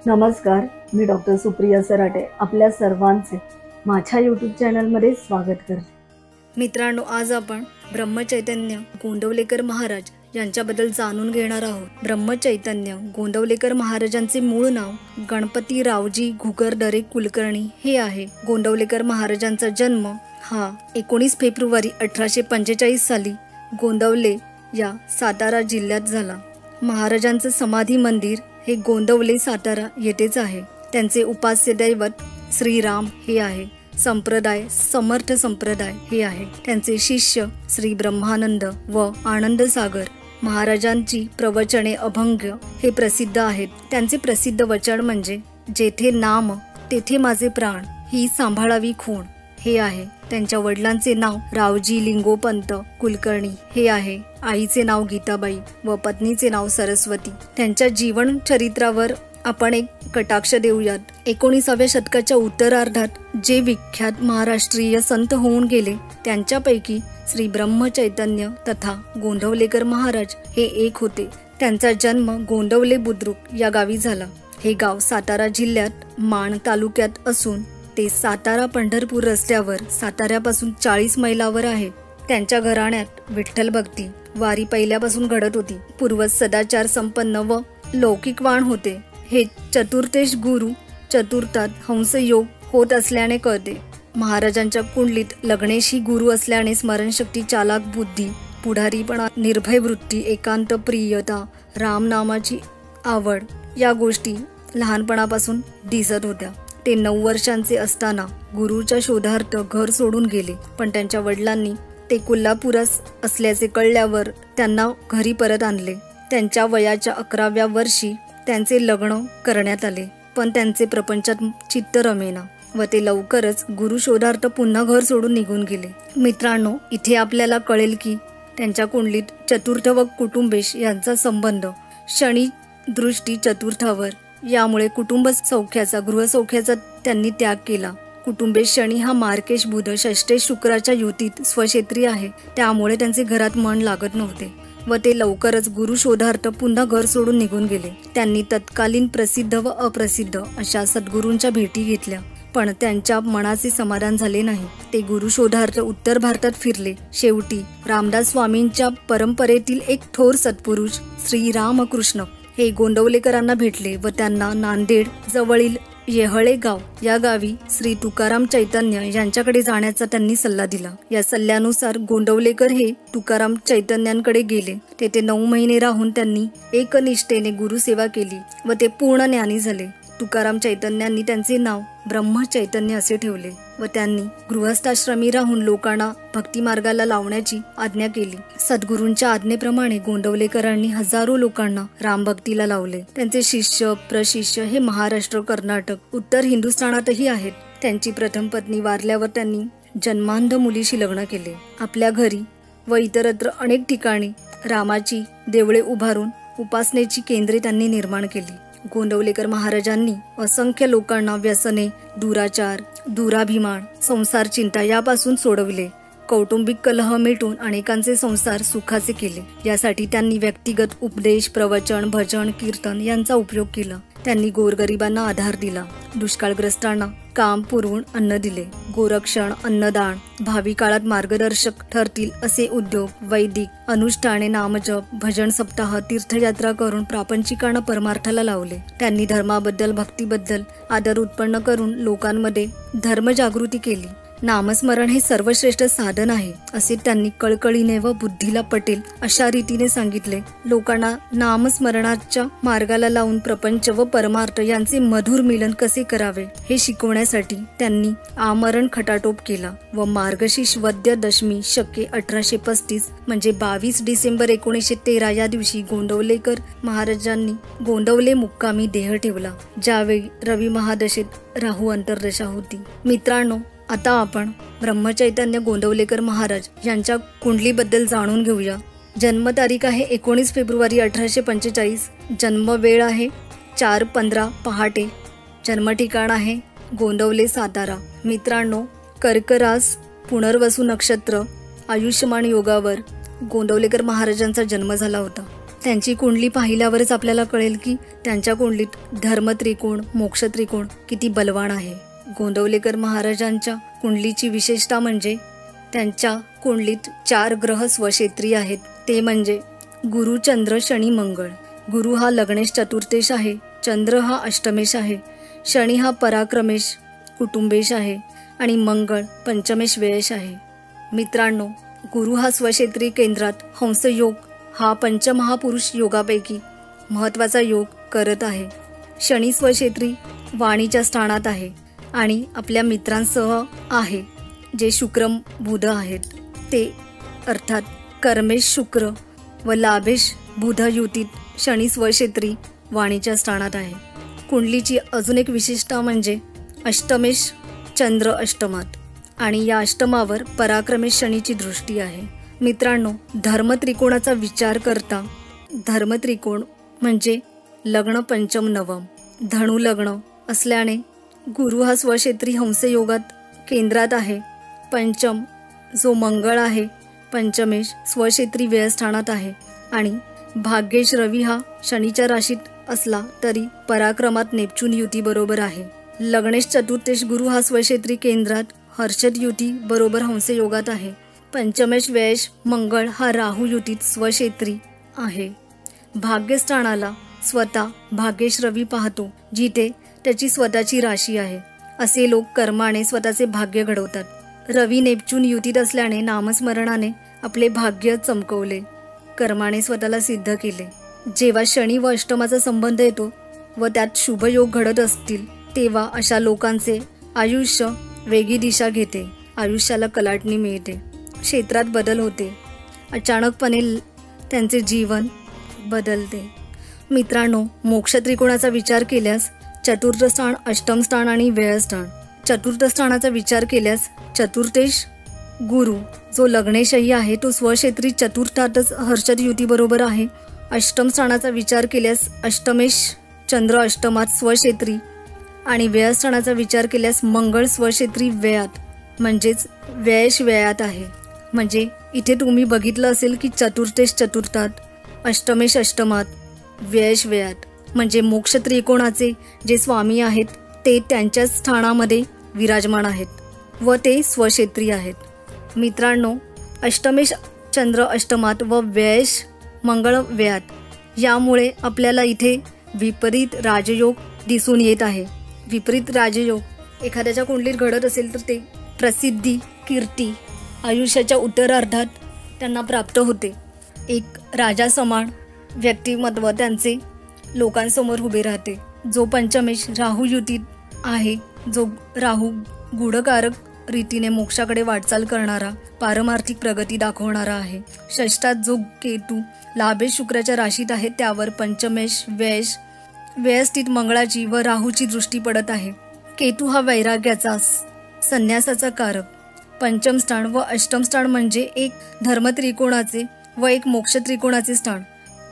नमस्कार, मी डॉक्टर सुप्रिया सराटे आपल्या सर्वांचे माझ्या यूट्यूब चॅनलमध्ये स्वागत करते. मित्रांनो, आज आपण ब्रह्मचैतन्य गोंदवलेकर महाराज यांच्याबद्दल जाणून घेणार आहोत. ब्रह्मचैतन्य गोंदवलेकर महाराजांचे मूळ नाव गणपती रावजी घुगरदरे कुलकर्णी हे आहे. गोंदवलेकर महाराजांचा जन्म हा 19 फेब्रुवारी 1845 साली गोंदवले या सातारा जिल्ह्यात झाला. महाराजांचं समाधी मंदिर हे गोंदवले सातारा येथेच आहे. त्यांचे उपास्य दैवत श्रीराम हे आहे. संप्रदाय समर्थ संप्रदाय हे आहे. त्यांचे शिष्य श्री ब्रह्मानंद व आनंद सागर. महाराजांची प्रवचने अभंग हे प्रसिद्ध आहेत. त्यांचे प्रसिद्ध वचन म्हणजे जेथे नाम तेथे माझे प्राण, ही सांभाळावी खूण हे आहे. त्यांच्या वडिलांचे नाव रावजी लिंगोपंत कुलकर्णी हे आहे. आईचे नाव गीताबाई व पत्नीचे नाव सरस्वती. त्यांच्या जीवन चरित्रावर आपण एक कटाक्ष देऊयात. 19व्या शतकाच्या उत्तरार्धात जे विख्यात महाराष्ट्रीय संत होऊन गेले त्यांच्यापैकी श्री ब्रह्मचैतन्य तथा गोंदवलेकर महाराज हे एक होते. त्यांचा जन्म गोंदवले बुद्रुक या गावी झाला. हे गाव सातारा जिल्ह्यात माण तालुक्यात असून ते सातारा पंढरपूर रस्त्यावर साताऱ्यापासून 40 मैलावर आहे. त्यांच्या घराण्यात विठ्ठल भक्ती वारी पहिल्यापासून घडत होती. पूर्वज सदाचार संपन्न व लौकिकवान होते. हे चतुर्थेश गुरु चतुर्थात हंसयोग होत असल्याने कळते. महाराजांच्या कुंडलीत लग्नेशी गुरु असल्याने स्मरणशक्ती, चालाक बुद्धी, पुढारीपणा, निर्भय वृत्ती, एकांत प्रियता, रामनामाची आवड या गोष्टी लहानपणापासून दिसत होत्या. ते 9 वर्षांचे असताना गुरुच्या शोधार्थ घर सोडून गेले. पण त्यांच्या वडिलांनी ते कोल्हापुरात असल्याचे कळल्यावर त्यांना घरी परत आणले. त्यांच्या वयाच्या 11व्या वर्षी त्यांचे लग्न करण्यात आले. पण त्यांचे प्रपंचात चित्त रमेना व ते लवकरच गुरु शोधार्थ पुन्हा घर सोडून निघून गेले. मित्रांनो, इथे आपल्याला कळेल की त्यांच्या कुंडलीत चतुर्थ व कुटुंबेश यांचा संबंध शनी दृष्टी चतुर्थावर, यामुळे कुटुंब सौख्याचा गृहसौख्याचा त्यांनी त्याग केला. कुटुंबेश शनी हा मार्केश बुध षष्ठेश शुक्राच्या युतीत स्वक्षेत्री आहे. त्यामुळे त्यांचे घरात मन लागत नव्हते व ते लवकरच गुरु शोधार्थ पुन्हा घर सोडून निघून गेले. त्यांनी तत्कालीन प्रसिद्ध व अप्रसिद्ध अशा सद्गुरूंच्या भेटी घेतल्या, पण त्यांच्या मनाचे समाधान झाले नाही. ते गुरु शोधार्थ उत्तर भारतात फिरले. शेवटी रामदास स्वामींच्या परंपरेतील एक थोर सत्पुरुष श्री रामकृष्ण हे गोंदवलेकरांना भेटले व त्यांना नांदेड जवळील येहळे गाव या गावी श्री तुकाराम चैतन्य यांच्याकडे जाण्याचा त्यांनी सल्ला दिला. या सल्ल्यानुसार गोंदवलेकर हे तुकाराम चैतन्यांकडे गेले. तेथे 9 महिने राहून त्यांनी एकनिष्ठेने गुरुसेवा केली व ते पूर्ण ज्ञानी झाले. तुकाराम चैतन्यांनी त्यांचे नाव ब्रह्मचैतन्य असे ठेवले व त्यांनी गृहस्थाश्रमी राहून लोकांना भक्ती मार्गाला लावण्याची आज्ञा केली. सद्गुरूंच्या आज्ञेप्रमाणे गोंदवलेकरांनी हजारो लोकांना रामभक्तीला लावले. त्यांचे शिष्य प्रशिष्य हे महाराष्ट्र, कर्नाटक, उत्तर हिंदुस्थानातही आहेत. त्यांची प्रथम पत्नी वारल्यावर त्यांनी जन्मांध मुलीशी लग्न केले. आपल्या घरी व इतरत्र अनेक ठिकाणी रामाची देवळे उभारून उपासनेची केंद्रे त्यांनी निर्माण केली. गोंदवलेकर महाराजांनी असंख्य लोकांना व्यसने, दुराचार, दुराभिमान, संसार चिंता यापासून सोडविले. कौटुंबिक कलह मिटून अनेकांचे संसार सुखाचे केले. यासाठी त्यांनी व्यक्तिगत उपदेश, प्रवचन, भजन, कीर्तन यांचा उपयोग केला. त्यांनी गोरगरिबांना आधार दिला. दुष्काळग्रस्तांना काम पुरवून अन्न दिले. गोरक्षण, अन्नदान, भावी काळात मार्गदर्शक ठरतील असे उद्योग, वैदिक अनुष्ठाने, नामजप, भजन सप्ताह, तीर्थयात्रा करून प्रापंचिकांना परमार्थाला लावले. त्यांनी धर्माबद्दल, भक्तीबद्दल आदर उत्पन्न करून लोकांमध्ये धर्मजागृती केली. नामस्मरण हे सर्वश्रेष्ठ साधन आहे असे त्यांनी कळकळीने व बुद्धीला पटेल अशा रीतीने सांगितले. लोकांना नामस्मरणाच्या मार्गाला लावून प्रपंच व परमार्थ यांचे मधुर मिलन कसे करावे हे शिकवण्यासाठी त्यांनी आमरण खटाटोप केला व मार्गशीर्ष वद्य दशमी शके 1835 म्हणजे 22 डिसेंबर 1913 या दिवशी गोंदवलेकर महाराजांनी गोंदवले मुक्कामी देह ठेवला, ज्यावेळी रवी महादशेत राहू अंतर्दशा होती. मित्रांनो, आता आपण ब्रह्मचैतन्य गोंदवलेकर महाराज यांच्या कुंडलीबद्दल जाणून घेऊया. जन्मतारीख आहे 19 फेब्रुवारी 1845. जन्मवेळ आहे 4:15 पहाटे. जन्मठिकाण आहे गोंदवले सातारा. मित्रांनो, कर्करास पुनर्वसू नक्षत्र आयुष्यमान योगावर गोंदवलेकर महाराजांचा जन्म झाला होता. त्यांची कुंडली पाहिल्यावरच आपल्याला कळेल की त्यांच्या कुंडलीत धर्म त्रिकोण, मोक्ष त्रिकोण किती बलवान आहे. गोंदवलेकर महाराजांच्या कुंडलीची विशेषता म्हणजे त्यांच्या कुंडलीत 4 ग्रह स्वक्षेत्री आहेत. ते म्हणजे गुरु, चंद्र, शनी, मंगळ. गुरु हा लग्नेश चतुर्थेश आहे, चंद्र हा अष्टमेश आहे, शनी हा पराक्रमेश कुटुंबेश आहे आणि मंगळ पंचमेश व्ययेश आहे. मित्रांनो, गुरु हा स्वक्षेत्री केंद्रात हंसयोग हा पंचमहापुरुष योगापैकी महत्त्वाचा योग करत आहे. शनी स्वक्षेत्री वाणीच्या स्थानात आहे आणि आपल्या मित्रांसह आहे, जे शुक्र बुध आहेत. ते अर्थात कर्मेश शुक्र व लाभेश बुध युतीत शनी स्वक्षेत्री वाणीच्या स्थानात आहे. कुंडलीची अजून एक विशेषता म्हणजे अष्टमेश चंद्र अष्टमात आणि या अष्टमावर पराक्रमेश शनीची दृष्टी आहे. मित्रांनो, धर्मत्रिकोणाचा विचार करता धर्मत्रिकोण म्हणजे लग्न पंचम नवम धनु लग्न असल्याने गुरु हा स्वक्षेत्री हंसयोगात केंद्रात आहे. पंचम जो मंगळ आहे पंचमेश स्वक्षेत्री व्ययस्थानात आहे आणि भाग्येश रवी हा शनीच्या राशीत असला तरी पराक्रमात नेपच्यून युती बरोबर आहे. लग्नेश चतुर्थेश गुरु हा स्वक्षेत्री केंद्रात हर्षद युती बरोबर हंसयोगात आहे. पंचमेश व्ययेश मंगळ हा राहू युतीत स्वक्षेत्री आहे. भाग्यस्थानाला स्वतः भाग्येश रवी पाहतो, जिथे त्याची स्वतःची राशी आहे. असे लोक कर्माने स्वतःचे भाग्य घडवतात. रवी नेपच्यून युतीत असल्याने नामस्मरणाने आपले भाग्य चमकवले, कर्माने स्वतःला सिद्ध केले. जेव्हा शनी व अष्टमाचा संबंध येतो व त्यात शुभयोग घडत असतील तेव्हा अशा लोकांचे आयुष्य वेगळी दिशा घेते, आयुष्याला कलाटणी मिळते, क्षेत्रात बदल होते, अचानकपणे त्यांचे जीवन बदलते. मित्रांनो, मोक्ष त्रिकोणाचा विचार केल्यास चतुर्थ स्थान, अष्टम स्थान आणि व्ययस्थान. चतुर्थ स्थानाचा विचार केल्यास चतुर्थेश गुरु जो लग्नेशही आहे तो स्वक्षेत्री चतुर्थातच हर्षद युती बरोबर आहे. अष्टम स्थानाचा विचार केल्यास अष्टमेश चंद्र अष्टमात स्वक्षेत्री आणि व्ययस्थानाचा विचार केल्यास मंगळ स्वक्षेत्री व्ययात म्हणजेच व्ययेश व्ययात आहे. म्हणजे इथे तुम्ही बघितलं असेल की चतुर्थेश चतुर्थात, अष्टमेश अष्टमात, व्ययेश व्ययात म्हणजे मोक्ष त्रिकोणाचे जे स्वामी आहेत ते त्यांच्या स्थानामध्ये विराजमान आहेत व ते स्वक्षेत्री आहेत. मित्रांनो, अष्टमेश चंद्र अष्टमात व व्ययेश मंगळ व्ययात यामुळे आपल्याला इथे विपरीत राजयोग दिसून येत आहे. विपरीत राजयोग एखाद्याच्या कुंडलीत घडत असेल तर ते प्रसिद्धी, कीर्ती आयुष्याच्या उत्तरार्धात त्यांना प्राप्त होते. एक राजा समान व्यक्तिमत्व त्यांचे लोकांसमोर उभे राहते. जो पंचमेश राहू युतीत आहे, जो राहू गुढकारक रीतीने मोक्षाकडे वाटचाल करणारा, पारमार्थिक प्रगती दाखवणारा आहे. षष्ठात जो केतू लाभेश शुक्राच्या राशीत आहे त्यावर पंचमेश व्ययेश व्यवस्थित मंगळाची व राहूची दृष्टी पडत आहे. केतू हा वैराग्याचा, संन्यासाचा कारक. पंचम स्थान व अष्टम स्थान म्हणजे एक धर्म त्रिकोणाचे व एक मोक्ष त्रिकोणाचे स्थान.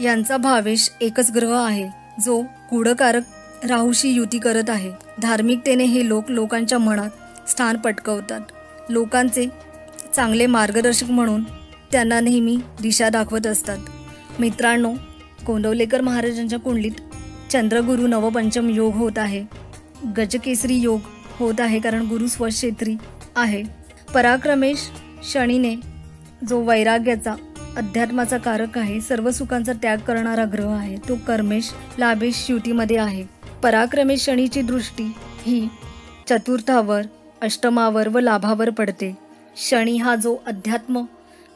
यांचा भावेश एकच ग्रह आहे जो गुढकारक राहूशी युती करत आहे. धार्मिकतेने हे लोक लोकांच्या मनात स्थान पटकवतात. लोकांचे चांगले मार्गदर्शक म्हणून त्यांना नेहमी दिशा दाखवत असतात. मित्रांनो, गोंदवलेकर महाराजांच्या कुंडलीत चंद्रगुरु नवपंचम योग होत आहे. गजकेसरी योग होत आहे कारण गुरु स्वक्षेत्री आहे. पराक्रमेश शनीने जो वैराग्याचा, अध्यात्माचा कारक आहे, सर्व सुखांचा त्याग करणारा ग्रह आहे, तो कर्मेश लाभेश युतीमध्ये आहे. पराक्रमेश शनीची दृष्टी ही चतुर्थावर, अष्टमावर व लाभावर पडते. शनी हा जो अध्यात्म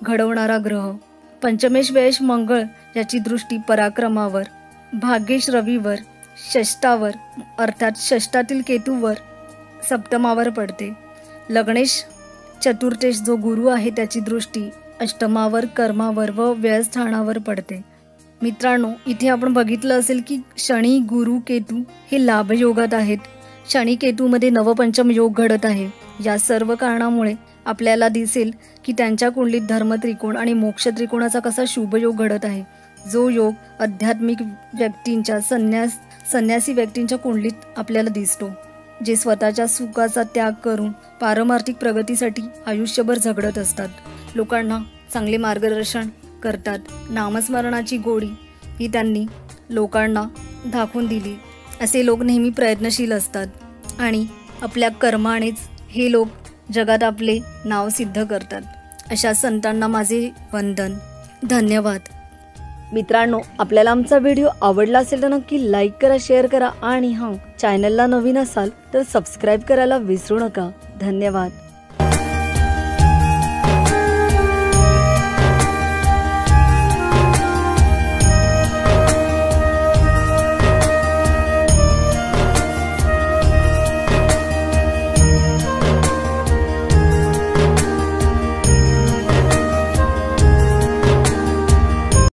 घडवणारा ग्रह. पंचमेश व्ययेश मंगळ याची दृष्टी पराक्रमावर, भाग्येश रवीवर, षष्ठावर अर्थात षष्ठातील केतूवर, सप्तमावर पडते. लग्नेश चतुर्थेश जो गुरु आहे त्याची दृष्टी अष्टमावर, कर्मावर व व्ययस्थानावर पडते. मित्रांनो, इथे आपण बघितलं असेल की शनी, गुरु, केतू हे लाभयोगात आहेत. शनी केतूमध्ये नवपंचम योग घडत आहे. या सर्व कारणामुळे आपल्याला दिसेल की त्यांच्या कुंडलीत धर्म त्रिकोण आणि मोक्ष त्रिकोणाचा कसा शुभयोग घडत आहे. जो योग आध्यात्मिक व्यक्तींच्या, संन्यासी व्यक्तींच्या कुंडलीत आपल्याला दिसतो, जे स्वतःच्या सुखाचा त्याग करून पारमार्थिक प्रगतीसाठी आयुष्यभर झगडत असतात. लोकांना चांगले मार्गदर्शन करतात. नामस्मरणाची गोडी ही त्यांनी लोकांना दाखवून दिली. असे लोक नेहमी प्रयत्नशील असतात आणि आपल्या कर्मानेच हे लोक जगात आपले नाव सिद्ध करतात. अशा संतांना माझे वंदन. धन्यवाद. मित्रांनो, आपल्याला आमचा व्हिडिओ आवडला असेल तर नक्की लाईक करा, शेअर करा आणि चॅनलला नवीन असाल तर सबस्क्राईब करायला विसरू नका. धन्यवाद.